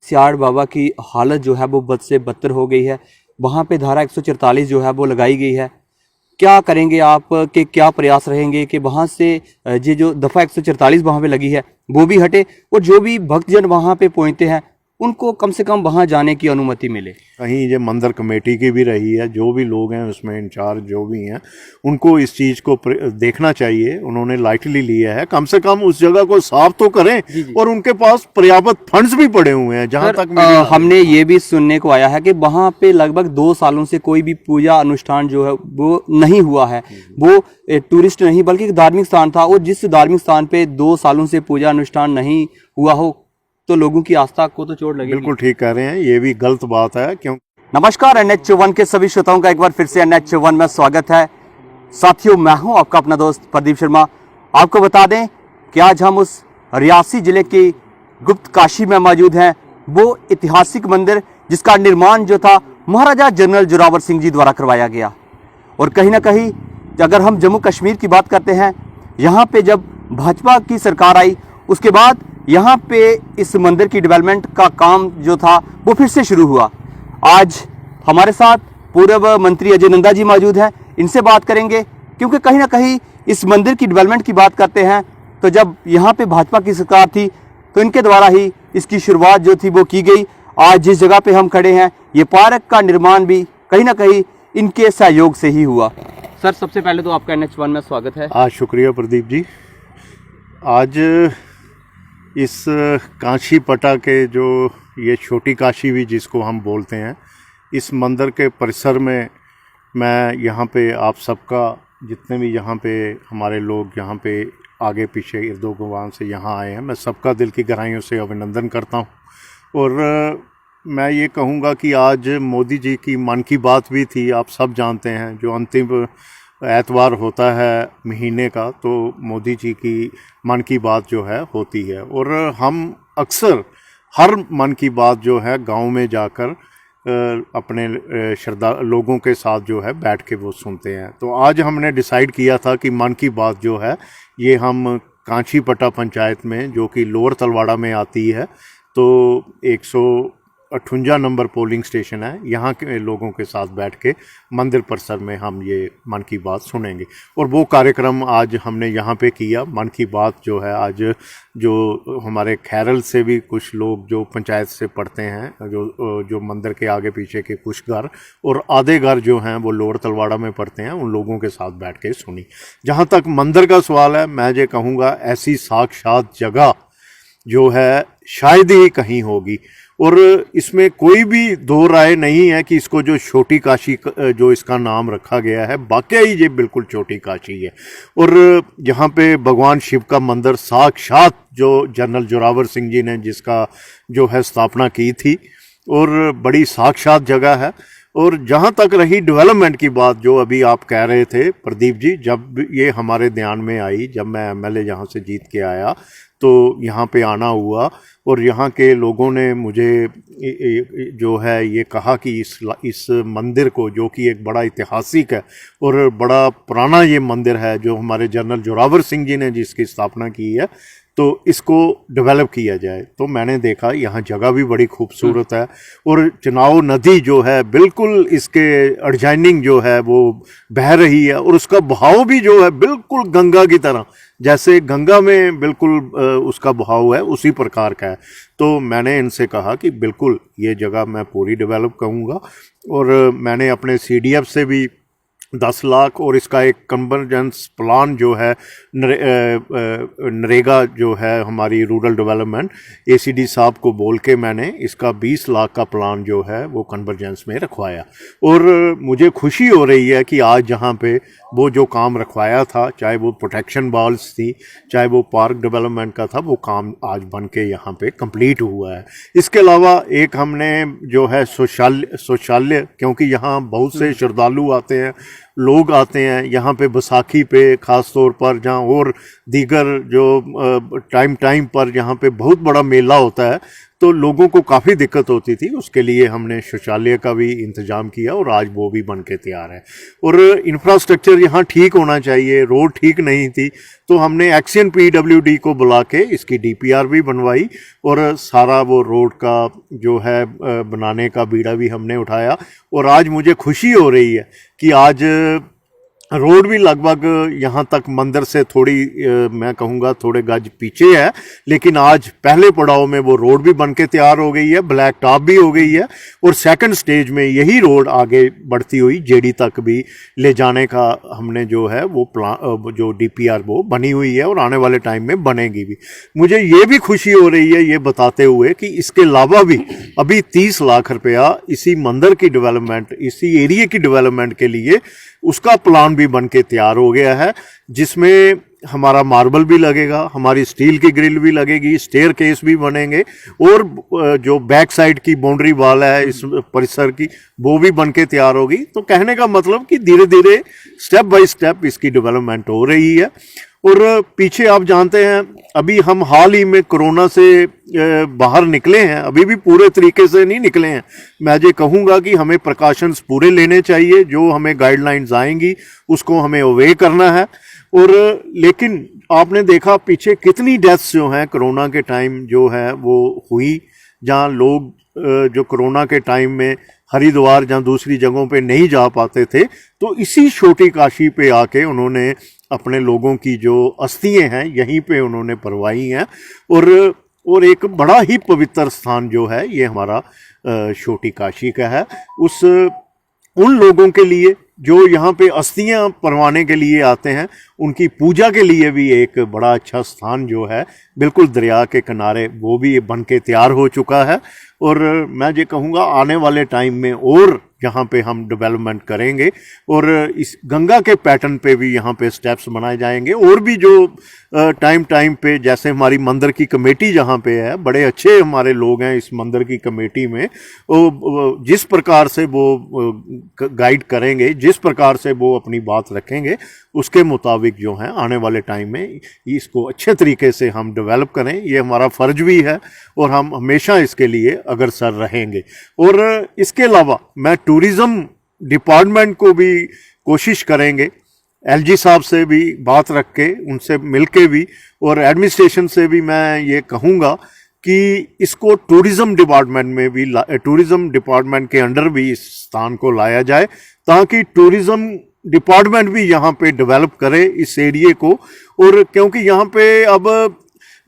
सियाड़ बाबा की हालत जो है वो बद से बदतर हो गई है। वहाँ पे धारा 144 जो है वो लगाई गई है। क्या करेंगे आप, के क्या प्रयास रहेंगे कि वहाँ से ये जो दफ़ा 144 वहाँ पे लगी है वो भी हटे और जो भी भक्तजन वहाँ पे पहुँचते हैं उनको कम से कम वहाँ जाने की अनुमति मिले। कहीं ये मंदिर कमेटी की भी रही है, जो भी लोग हैं उसमें इंचार्ज जो भी हैं उनको इस चीज़ को देखना चाहिए। उन्होंने लाइटली लिया है, कम से कम उस जगह को साफ तो करें। और उनके पास पर्याप्त फंड्स भी पड़े हुए हैं। जहाँ तक हमने ये भी सुनने को आया है कि वहाँ पे लगभग 2 सालों से कोई भी पूजा अनुष्ठान जो है वो नहीं हुआ है। वो टूरिस्ट नहीं बल्कि एक धार्मिक स्थान था और जिस धार्मिक स्थान पे 2 सालों से पूजा अनुष्ठान नहीं हुआ हो तो लोगों की आस्था को तो चोट लगेगी। बिल्कुल ठीक कह रहे हैं, ये भी गलत बात है। क्यों? नमस्कार, NH1 के सभी श्रोताओं का एक बार फिर से NH1 में स्वागत है। साथियों, मैं हूं आपका अपना दोस्त प्रदीप शर्मा। आपको बता दें कि आज हम उस रियासी जिले की गुप्त काशी में मौजूद हैं। वो ऐतिहासिक मंदिर जिसका निर्माण जो था महाराजा जनरल जोरावर सिंह जी द्वारा करवाया गया। और कहीं ना कहीं अगर हम जम्मू कश्मीर की बात करते हैं, यहाँ पे जब भाजपा की सरकार आई उसके बाद यहाँ पे इस मंदिर की डेवलपमेंट का काम जो था वो फिर से शुरू हुआ। आज हमारे साथ पूर्व मंत्री अजय नंदा जी मौजूद हैं। इनसे बात करेंगे क्योंकि कहीं ना कहीं इस मंदिर की डेवलपमेंट की बात करते हैं तो जब यहाँ पे भाजपा की सरकार थी तो इनके द्वारा ही इसकी शुरुआत जो थी वो की गई। आज जिस जगह पे हम खड़े हैं ये पार्क का निर्माण भी कहीं ना कहीं इनके सहयोग से ही हुआ। सर, सबसे पहले तो आपका NH1 में स्वागत है। आज शुक्रिया प्रदीप जी। आज इस काशी पटा के जो ये छोटी काशी भी जिसको हम बोलते हैं, इस मंदिर के परिसर में मैं यहाँ पे आप सबका, जितने भी यहाँ पे हमारे लोग यहाँ पे आगे पीछे इर्दो गुवान से यहाँ आए हैं, मैं सबका दिल की गहराइयों से अभिनंदन करता हूँ। और मैं ये कहूँगा कि आज मोदी जी की मन की बात भी थी। आप सब जानते हैं जो अंतिम एतवार होता है महीने का तो मोदी जी की मन की बात जो है होती है। और हम अक्सर हर मन की बात जो है गांव में जाकर अपने श्रद्धा लोगों के साथ जो है बैठ के वो सुनते हैं। तो आज हमने डिसाइड किया था कि मन की बात जो है ये हम कांची पटा पंचायत में, जो कि लोअर तलवाड़ा में आती है, तो 158 नंबर पोलिंग स्टेशन है, यहाँ के लोगों के साथ बैठ के मंदिर परिसर में हम ये मन की बात सुनेंगे। और वो कार्यक्रम आज हमने यहाँ पे किया। मन की बात जो है आज जो हमारे खैरल से भी कुछ लोग जो पंचायत से पढ़ते हैं, जो मंदिर के आगे पीछे के कुछ घर और आधे घर जो हैं वो लोअर तलवाड़ा में पढ़ते हैं, उन लोगों के साथ बैठ के सुनी। जहाँ तक मंदिर का सवाल है, मैं ये कहूँगा ऐसी साक्षात जगह जो है शायद ही कहीं होगी। और इसमें कोई भी दो राय नहीं है कि इसको जो छोटी काशी जो इसका नाम रखा गया है, वाकई ही ये बिल्कुल छोटी काशी है। और यहाँ पे भगवान शिव का मंदिर साक्षात जो जनरल जोरावर सिंह जी ने जिसका जो है स्थापना की थी, और बड़ी साक्षात जगह है। और जहाँ तक रही डेवलपमेंट की बात जो अभी आप कह रहे थे प्रदीप जी, जब ये हमारे ध्यान में आई, जब मैं MLA यहाँ से जीत के आया तो यहाँ पे आना हुआ और यहाँ के लोगों ने मुझे जो है ये कहा कि इस मंदिर को, जो कि एक बड़ा ऐतिहासिक है और बड़ा पुराना ये मंदिर है, जो हमारे जनरल जोरावर सिंह जी ने जिसकी स्थापना की है, तो इसको डेवलप किया जाए। तो मैंने देखा यहाँ जगह भी बड़ी खूबसूरत है और चुनाव नदी जो है बिल्कुल इसके अर्जाइनिंग जो है वो बह रही है और उसका बहाव भी जो है बिल्कुल गंगा की तरह, जैसे गंगा में बिल्कुल उसका बहाव है उसी प्रकार का है। तो मैंने इनसे कहा कि बिल्कुल ये जगह मैं पूरी डेवलप करूँगा। और मैंने अपने CDF से भी 10 लाख और इसका एक कन्वर्जेंस प्लान जो है नरेगा जो है हमारी रूरल डेवलपमेंट ACD साहब को बोल के मैंने इसका 20 लाख का प्लान जो है वो कन्वर्जेंस में रखवाया। और मुझे खुशी हो रही है कि आज जहाँ पे वो जो काम रखवाया था, चाहे वो प्रोटेक्शन वॉल्स थी, चाहे वो पार्क डेवलपमेंट का था, वो काम आज बन के यहाँ पे कंप्लीट हुआ है। इसके अलावा एक हमने जो है शौचालय, क्योंकि यहाँ बहुत से श्रद्धालु आते हैं, लोग आते हैं यहाँ पे बैसाखी पे ख़ास तौर पर, जहाँ और दीगर जो टाइम पर यहाँ पे बहुत बड़ा मेला होता है, तो लोगों को काफ़ी दिक्कत होती थी। उसके लिए हमने शौचालय का भी इंतज़ाम किया और आज वो भी बन के तैयार है। और इंफ्रास्ट्रक्चर यहाँ ठीक होना चाहिए, रोड ठीक नहीं थी, तो हमने एक्सियन PWD को बुला के इसकी DPR भी बनवाई और सारा वो रोड का जो है बनाने का बीड़ा भी हमने उठाया। और आज मुझे खुशी हो रही है कि आज रोड भी लगभग यहाँ तक मंदिर से थोड़ी मैं कहूँगा थोड़े गज पीछे है, लेकिन आज पहले पड़ाव में वो रोड भी बन के तैयार हो गई है, ब्लैक टॉप भी हो गई है और सेकंड स्टेज में यही रोड आगे बढ़ती हुई जेडी तक भी ले जाने का हमने जो है वो प्लान जो DPR वो बनी हुई है और आने वाले टाइम में बनेगी भी। मुझे ये भी खुशी हो रही है ये बताते हुए कि इसके अलावा भी अभी 30 लाख रुपया इसी मंदिर की डेवलपमेंट, इसी एरिया की डेवलपमेंट के लिए उसका प्लान भी बन के तैयार हो गया है, जिसमें हमारा मार्बल भी लगेगा, हमारी स्टील की ग्रिल भी लगेगी, स्टेयर केस भी बनेंगे और जो बैक साइड की बाउंड्री वाल है इस परिसर की वो भी बन के तैयार होगी। तो कहने का मतलब कि धीरे धीरे स्टेप बाय स्टेप इसकी डेवलपमेंट हो रही है। और पीछे आप जानते हैं अभी हम हाल ही में कोरोना से बाहर निकले हैं, अभी भी पूरे तरीके से नहीं निकले हैं। मैं ये कहूँगा कि हमें प्रिकॉशंस पूरे लेने चाहिए, जो हमें गाइडलाइंस आएंगी उसको हमें ओबे करना है। और लेकिन आपने देखा पीछे कितनी डेथ्स जो हैं कोरोना के टाइम जो है वो हुई, जहाँ लोग जो कोरोना के टाइम में हरिद्वार जहाँ दूसरी जगहों पे नहीं जा पाते थे, तो इसी छोटी काशी पे आके उन्होंने अपने लोगों की जो अस्थियां हैं यहीं पे उन्होंने परवाई हैं। और एक बड़ा ही पवित्र स्थान जो है ये हमारा छोटी काशी का है। उन लोगों के लिए जो यहाँ पे अस्थियां परवाने के लिए आते हैं, उनकी पूजा के लिए भी एक बड़ा अच्छा स्थान जो है बिल्कुल दरिया के किनारे वो भी बन के तैयार हो चुका है। और मैं ये कहूँगा आने वाले टाइम में और यहाँ पे हम डेवलपमेंट करेंगे और इस गंगा के पैटर्न पे भी यहाँ पे स्टेप्स बनाए जाएंगे। और भी जो टाइम पे जैसे हमारी मंदिर की कमेटी जहाँ पे है, बड़े अच्छे हमारे लोग हैं इस मंदिर की कमेटी में, वो जिस प्रकार से वो गाइड करेंगे, जिस प्रकार से वो अपनी बात रखेंगे, उसके मुताबिक जो है आने वाले टाइम में इसको अच्छे तरीके से हम डेवलप करें। ये हमारा फ़र्ज भी है और हम हमेशा इसके लिए अग्रसर रहेंगे। और इसके अलावा मैं टूरिज़्म डिपार्टमेंट को भी कोशिश करेंगे, LG साहब से भी बात रख के उनसे मिल के भी और एडमिनिस्ट्रेशन से भी मैं ये कहूँगा कि इसको टूरिज़्म डिपार्टमेंट में भी टूरिज़्म डिपार्टमेंट के अंडर भी इस स्थान को लाया जाए, ताकि टूरिज़्म डिपार्टमेंट भी यहाँ पे डेवलप करे इस एरिए को। और क्योंकि यहाँ पे अब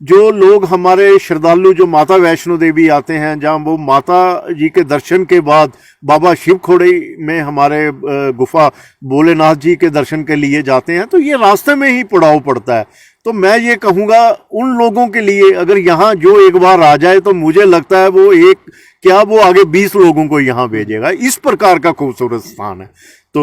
जो लोग हमारे श्रद्धालु जो माता वैष्णो देवी आते हैं, जहाँ वो माता जी के दर्शन के बाद बाबा शिव खोड़ी में हमारे गुफा भोलेनाथ जी के दर्शन के लिए जाते हैं, तो ये रास्ते में ही पड़ाव पड़ता है। तो मैं ये कहूँगा उन लोगों के लिए अगर यहाँ जो एक बार आ जाए तो मुझे लगता है वो आगे 20 लोगों को यहाँ भेजेगा। इस प्रकार का खूबसूरत स्थान है। तो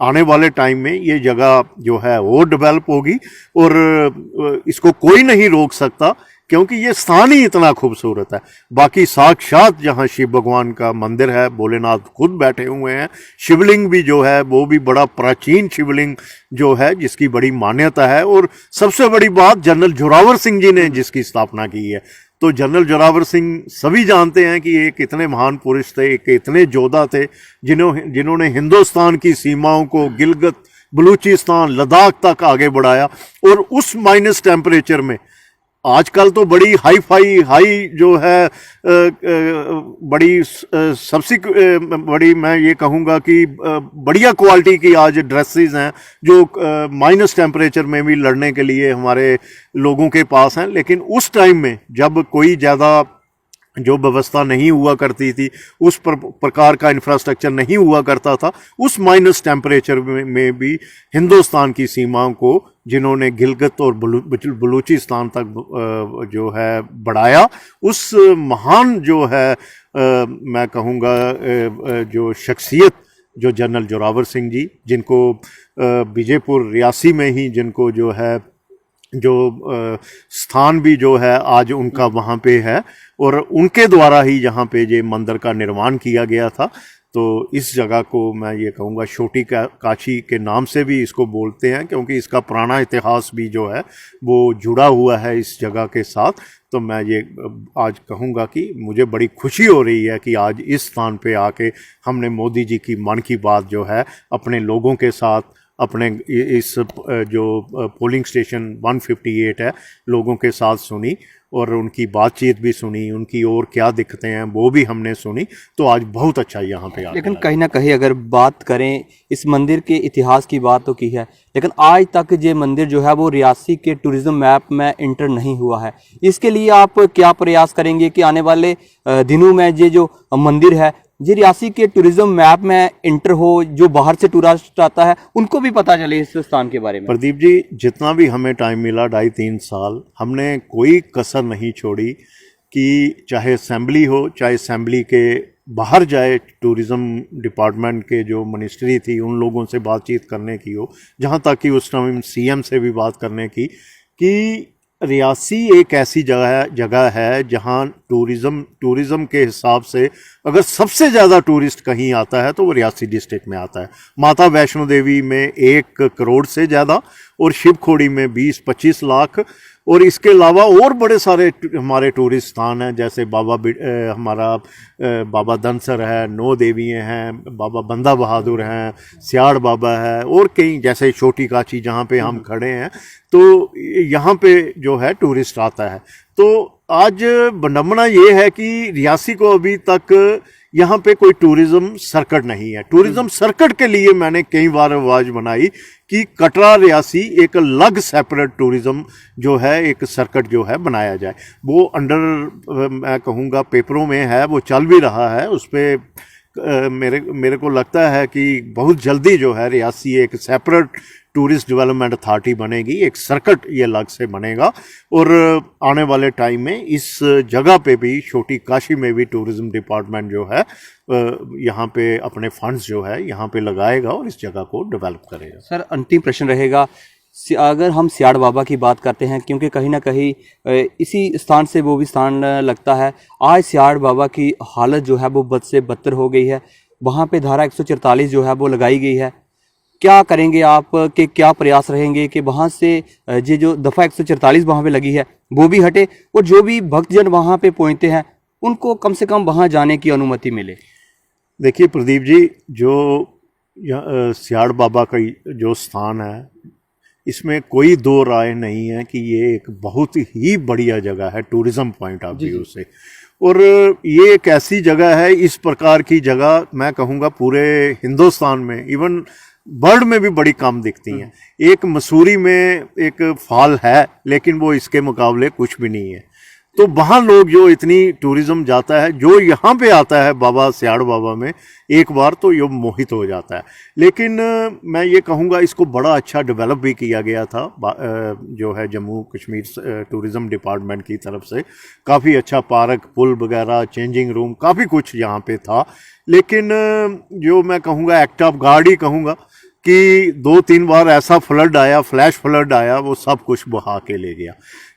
आने वाले टाइम में ये जगह जो है वो डेवलप होगी और इसको कोई नहीं रोक सकता, क्योंकि ये स्थान ही इतना खूबसूरत है। बाकी साक्षात जहाँ शिव भगवान का मंदिर है, भोलेनाथ खुद बैठे हुए हैं, शिवलिंग भी जो है वो भी बड़ा प्राचीन शिवलिंग जो है जिसकी बड़ी मान्यता है। और सबसे बड़ी बात जनरल जोरावर सिंह जी ने जिसकी स्थापना की है। तो जनरल जोरावर सिंह सभी जानते हैं कि एक इतने महान पुरुष थे, एक इतने योद्धा थे जिन्होंने हिंदुस्तान की सीमाओं को गिलगित बलूचिस्तान लद्दाख तक आगे बढ़ाया। और उस माइनस टेम्परेचर में आजकल तो बड़ी हाई जो है बड़ी सबसे बड़ी मैं ये कहूँगा कि बढ़िया क्वालिटी की आज ड्रेसेस हैं जो माइनस टेम्परेचर में भी लड़ने के लिए हमारे लोगों के पास हैं। लेकिन उस टाइम में जब कोई ज़्यादा जो व्यवस्था नहीं हुआ करती थी, उस प्रकार का इंफ्रास्ट्रक्चर नहीं हुआ करता था, उस माइनस टेम्परेचर में भी हिंदुस्तान की सीमाओं को जिन्होंने गिलगित और बलूचिस्तान तक जो है बढ़ाया, उस महान जो है मैं कहूँगा जो शख्सियत जो जनरल जोरावर सिंह जी, जिनको बीजेपुर रियासी में ही जिनको जो है जो स्थान भी जो है आज उनका वहाँ पे है और उनके द्वारा ही यहाँ पे ये मंदिर का निर्माण किया गया था। तो इस जगह को मैं ये कहूँगा छोटी काशी के नाम से भी इसको बोलते हैं, क्योंकि इसका पुराना इतिहास भी जो है वो जुड़ा हुआ है इस जगह के साथ। तो मैं ये आज कहूँगा कि मुझे बड़ी खुशी हो रही है कि आज इस स्थान पे आके हमने मोदी जी की मन की बात जो है अपने लोगों के साथ, अपने इस जो पोलिंग स्टेशन 158 है लोगों के साथ सुनी, और उनकी बातचीत भी सुनी, उनकी और क्या दिक्कतें हैं वो भी हमने सुनी। तो आज बहुत अच्छा यहाँ पे आ। लेकिन कहीं ना कहीं अगर बात करें इस मंदिर के इतिहास की बात तो की है, लेकिन आज तक ये मंदिर जो है वो रियासी के टूरिज्म मैप में इंटर नहीं हुआ है। इसके लिए आप क्या प्रयास करेंगे कि आने वाले दिनों में ये जो मंदिर है ये रियासी के टूरिज्म मैप में इंटर हो, जो बाहर से टूरिस्ट आता है उनको भी पता चले इस स्थान के बारे में? प्रदीप जी, जितना भी हमें टाइम मिला 2.5-3 साल, हमने कोई कसर नहीं छोड़ी कि चाहे असेंबली हो, चाहे असेंबली के बाहर जाए टूरिज़्म डिपार्टमेंट के जो मिनिस्ट्री थी उन लोगों से बातचीत करने की हो, जहाँ तक कि उस टाइम सीएम से भी बात करने की, कि रियासी एक ऐसी जगह है जहाँ टूरिज़्म के हिसाब से अगर सबसे ज़्यादा टूरिस्ट कहीं आता है तो वो रियासी डिस्ट्रिक्ट में आता है। माता वैष्णो देवी में 1 करोड़ से ज़्यादा, और शिव खोड़ी में 20-25 लाख, और इसके अलावा और बड़े सारे हमारे टूरिस्ट स्थान हैं, जैसे हमारा बाबा धनसर है, 9 देवियाँ हैं, बाबा बंदा बहादुर हैं, सियाड़ बाबा है, और कई जैसे छोटी काशी जहाँ पे हम खड़े हैं, तो यहाँ पे जो है टूरिस्ट आता है। तो आज विडंबना ये है कि रियासी को अभी तक यहाँ पे कोई टूरिज़्म सर्किट नहीं है। टूरिज़्म सर्किट के लिए मैंने कई बार आवाज़ बनाई कि कटरा रियासी एक अलग सेपरेट टूरिज़्म जो है एक सर्किट जो है बनाया जाए। वो अंडर मैं कहूँगा पेपरों में है, वो चल भी रहा है। उस पर मेरे को लगता है कि बहुत जल्दी जो है रियासी एक सेपरेट टूरिस्ट डेवलपमेंट अथॉरिटी बनेगी, एक सर्किट ये अलग से बनेगा, और आने वाले टाइम में इस जगह पे भी, छोटी काशी में भी टूरिज़्म डिपार्टमेंट जो है यहाँ पे अपने फंड्स जो है यहाँ पे लगाएगा और इस जगह को डेवलप करेगा। सर, अंतिम प्रश्न रहेगा, अगर हम सियाड़ बाबा की बात करते हैं, क्योंकि कहीं ना कहीं इसी स्थान से वो भी स्थान लगता है, आज सियाड़ बाबा की हालत जो है वो बद से बदतर हो गई है। वहाँ पे धारा 144 जो है वो लगाई गई है। क्या करेंगे आप, के क्या प्रयास रहेंगे कि वहाँ से ये जो दफ़ा 144 वहाँ पे लगी है वो भी हटे, और जो भी भक्तजन वहाँ पे पहुँचते हैं उनको कम से कम वहाँ जाने की अनुमति मिले? देखिए प्रदीप जी, जो सियाड़ बाबा का जो स्थान है, इसमें कोई दो राय नहीं है कि ये एक बहुत ही बढ़िया जगह है टूरिज़्म पॉइंट ऑफ व्यू से, और ये एक ऐसी जगह है, इस प्रकार की जगह मैं कहूँगा पूरे हिंदुस्तान में, इवन वर्ल्ड में भी बड़ी कम दिखती हैं। एक मसूरी में एक फॉल है, लेकिन वो इसके मुकाबले कुछ भी नहीं है। तो वहाँ लोग जो इतनी टूरिज़्म जाता है, जो यहाँ पे आता है बाबा सियाड़ बाबा में एक बार, तो ये मोहित हो जाता है। लेकिन मैं ये कहूँगा इसको बड़ा अच्छा डेवलप भी किया गया था जो है जम्मू कश्मीर टूरिज़्म डिपार्टमेंट की तरफ से। काफ़ी अच्छा पार्क, पुल वगैरह, चेंजिंग रूम, काफ़ी कुछ यहाँ पे था। लेकिन जो मैं कहूँगा एक्ट ऑफ गॉड ही कहूँगा कि 2-3 बार ऐसा फ्लड आया, फ्लैश फ्लड आया, वो सब कुछ बहा के ले गया।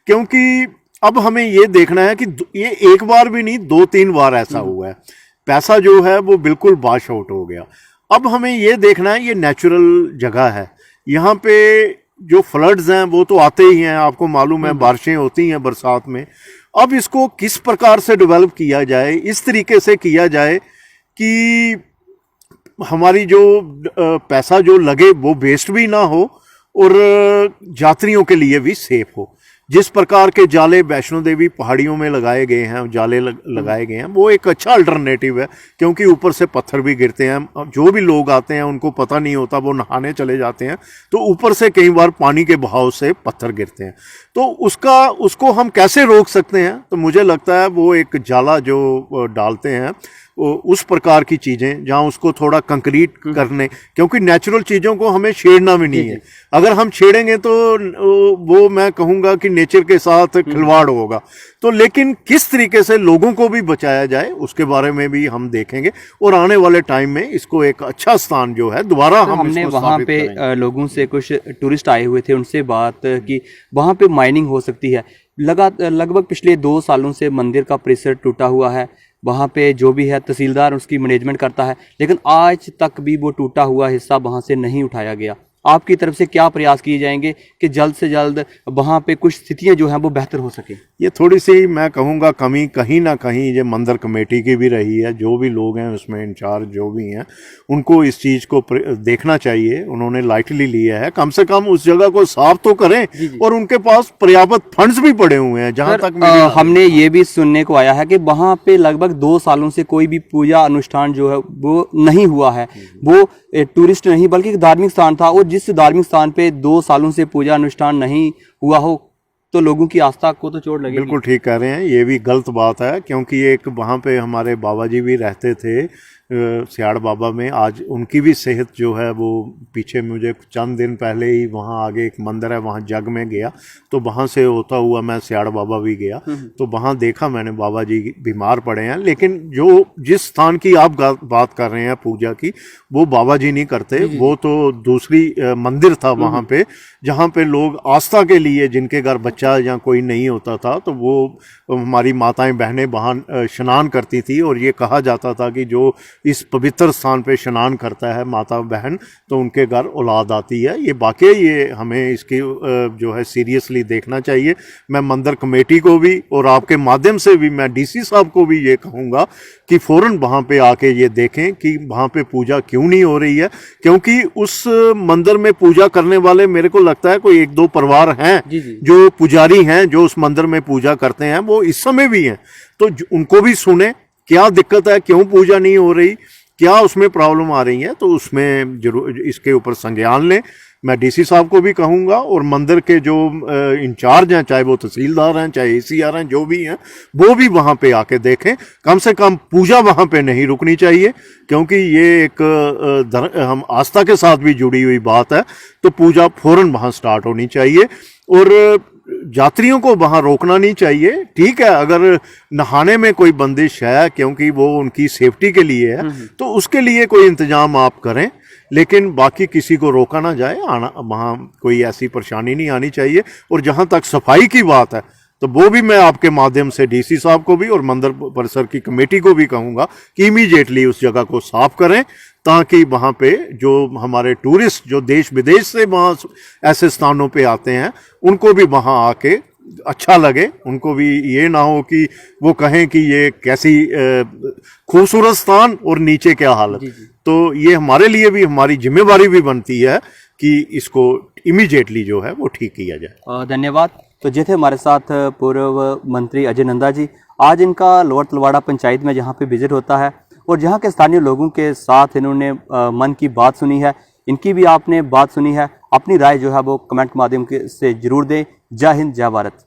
क्योंकि अब हमें ये देखना है कि ये एक बार भी नहीं, 2-3 बार ऐसा हुआ है। पैसा जो है वो बिल्कुल वॉश आउट हो गया। अब हमें ये देखना है, ये नेचुरल जगह है, यहाँ पे जो फ्लड्स हैं वो तो आते ही हैं, आपको मालूम है, बारिशें होती हैं बरसात में। अब इसको किस प्रकार से डेवलप किया जाए, इस तरीके से किया जाए कि हमारी जो पैसा जो लगे वो वेस्ट भी ना हो और यात्रियों के लिए भी सेफ हो। जिस प्रकार के जाले वैष्णो देवी पहाड़ियों में लगाए गए हैं, जाले लगाए गए हैं, वो एक अच्छा अल्टरनेटिव है, क्योंकि ऊपर से पत्थर भी गिरते हैं। जो भी लोग आते हैं उनको पता नहीं होता, वो नहाने चले जाते हैं तो ऊपर से कई बार पानी के बहाव से पत्थर गिरते हैं। तो उसको हम कैसे रोक सकते हैं? तो मुझे लगता है वो एक जाला जो डालते हैं, उस प्रकार की चीज़ें, जहाँ उसको थोड़ा कंक्रीट करने, क्योंकि नेचुरल चीज़ों को हमें छेड़ना भी नहीं है। अगर हम छेड़ेंगे तो वो मैं कहूँगा कि नेचर के साथ खिलवाड़ होगा। तो लेकिन किस तरीके से लोगों को भी बचाया जाए उसके बारे में भी हम देखेंगे, और आने वाले टाइम में इसको एक अच्छा स्थान जो है दोबारा हमने वहाँ पे लोगों से, कुछ टूरिस्ट आए हुए थे, उनसे बात की, वहाँ पे माइनिंग हो सकती है। लगभग पिछले 2 सालों से मंदिर का परिसर टूटा हुआ है, वहाँ पे जो भी है तहसीलदार उसकी मैनेजमेंट करता है, लेकिन आज तक भी वो टूटा हुआ हिस्सा वहाँ से नहीं उठाया गया। आपकी तरफ से क्या प्रयास किए जाएंगे कि जल्द से जल्द वहाँ पे कुछ स्थितियाँ जो हैं वो बेहतर हो सके? ये थोड़ी सी मैं कहूँगा कमी कहीं ना कहीं ये मंदिर कमेटी की भी रही है। जो भी लोग हैं उसमें इंचार्ज जो भी हैं उनको इस चीज़ को देखना चाहिए। उन्होंने लाइटली लिया है, कम से कम उस जगह को साफ तो करें। और उनके पास पर्याप्त फंड्स भी पड़े हुए हैं। जहाँ तक हमने ये भी सुनने को आया है कि वहाँ पे लगभग 2 सालों से कोई भी पूजा अनुष्ठान जो है वो नहीं हुआ है। वो टूरिस्ट नहीं बल्कि एक धार्मिक स्थान था, और जिस धार्मिक स्थान पे 2 सालों से पूजा अनुष्ठान नहीं हुआ हो तो लोगों की आस्था को तो चोट लगेगी। बिल्कुल ठीक कह रहे हैं, ये भी गलत बात है। क्योंकि एक वहाँ पे हमारे बाबा जी भी रहते थे सियाड़ बाबा में। आज उनकी भी सेहत जो है वो पीछे, मुझे चंद दिन पहले ही वहाँ आगे एक मंदिर है वहाँ जग में गया, तो वहाँ से होता हुआ मैं सियाड़ बाबा भी गया। तो वहाँ देखा मैंने बाबा जी बीमार पड़े हैं। लेकिन जो जिस स्थान की आप बात कर रहे हैं पूजा की, वो बाबा जी नहीं करते। वो तो दूसरी मंदिर था वहाँ पे, जहाँ पे लोग आस्था के लिए, जिनके घर बच्चा या कोई नहीं होता था, तो वो हमारी माताएं बहनें वहाँ स्नान करती थी। और ये कहा जाता था कि जो इस पवित्र स्थान पे स्नान करता है माता बहन, तो उनके घर औलाद आती है। ये वाकई ये हमें इसकी जो है सीरियसली देखना चाहिए। मैं मंदिर कमेटी को भी और आपके माध्यम से भी मैं डीसी साहब को भी ये कहूँगा कि फ़ौरन वहाँ पे आके ये देखें कि वहाँ पे पूजा क्यों नहीं हो रही है। क्योंकि उस मंदिर में पूजा करने वाले मेरे को लगता है कोई 1-2 परिवार हैं जो पुजारी हैं, जो उस मंदिर में पूजा करते हैं, वो इस समय भी हैं। तो उनको भी सुने, क्या दिक्कत है, क्यों पूजा नहीं हो रही, क्या उसमें प्रॉब्लम आ रही है, तो उसमें जरूर इसके ऊपर संज्ञान लें। मैं डीसी साहब को भी कहूँगा और मंदिर के जो इंचार्ज हैं, चाहे वो तहसीलदार हैं चाहे एसीआर हैं, जो भी हैं, वो भी वहाँ पे आके देखें। कम से कम पूजा वहाँ पे नहीं रुकनी चाहिए, क्योंकि ये एक हम आस्था के साथ भी जुड़ी हुई बात है। तो पूजा फौरन वहाँ स्टार्ट होनी चाहिए और यात्रियों को वहाँ रोकना नहीं चाहिए। ठीक है, अगर नहाने में कोई बंदिश है क्योंकि वो उनकी सेफ्टी के लिए है, तो उसके लिए कोई इंतजाम आप करें, लेकिन बाकी किसी को रोका ना जाए। आना वहाँ कोई ऐसी परेशानी नहीं आनी चाहिए। और जहाँ तक सफाई की बात है, तो वो भी मैं आपके माध्यम से डीसी साहब को भी और मंदिर परिसर की कमेटी को भी कहूँगा कि इमीडिएटली उस जगह को साफ करें, ताकि वहाँ पे जो हमारे टूरिस्ट जो देश विदेश से वहाँ ऐसे स्थानों पे आते हैं, उनको भी वहाँ आके अच्छा लगे। उनको भी ये ना हो कि वो कहें कि ये कैसी खूबसूरत स्थान और नीचे क्या हालत। तो ये हमारे लिए भी हमारी जिम्मेवारी भी बनती है कि इसको इमीडिएटली जो है वो ठीक किया जाए। धन्यवाद। तो ये थे हमारे साथ पूर्व मंत्री अजय नंदा जी। आज इनका लोअर तलवाड़ा पंचायत में जहाँ पे विजिट होता है और जहाँ के स्थानीय लोगों के साथ इन्होंने मन की बात सुनी है। इनकी भी आपने बात सुनी है। अपनी राय जो है वो कमेंट माध्यम से जरूर दें। जय हिंद, जय भारत।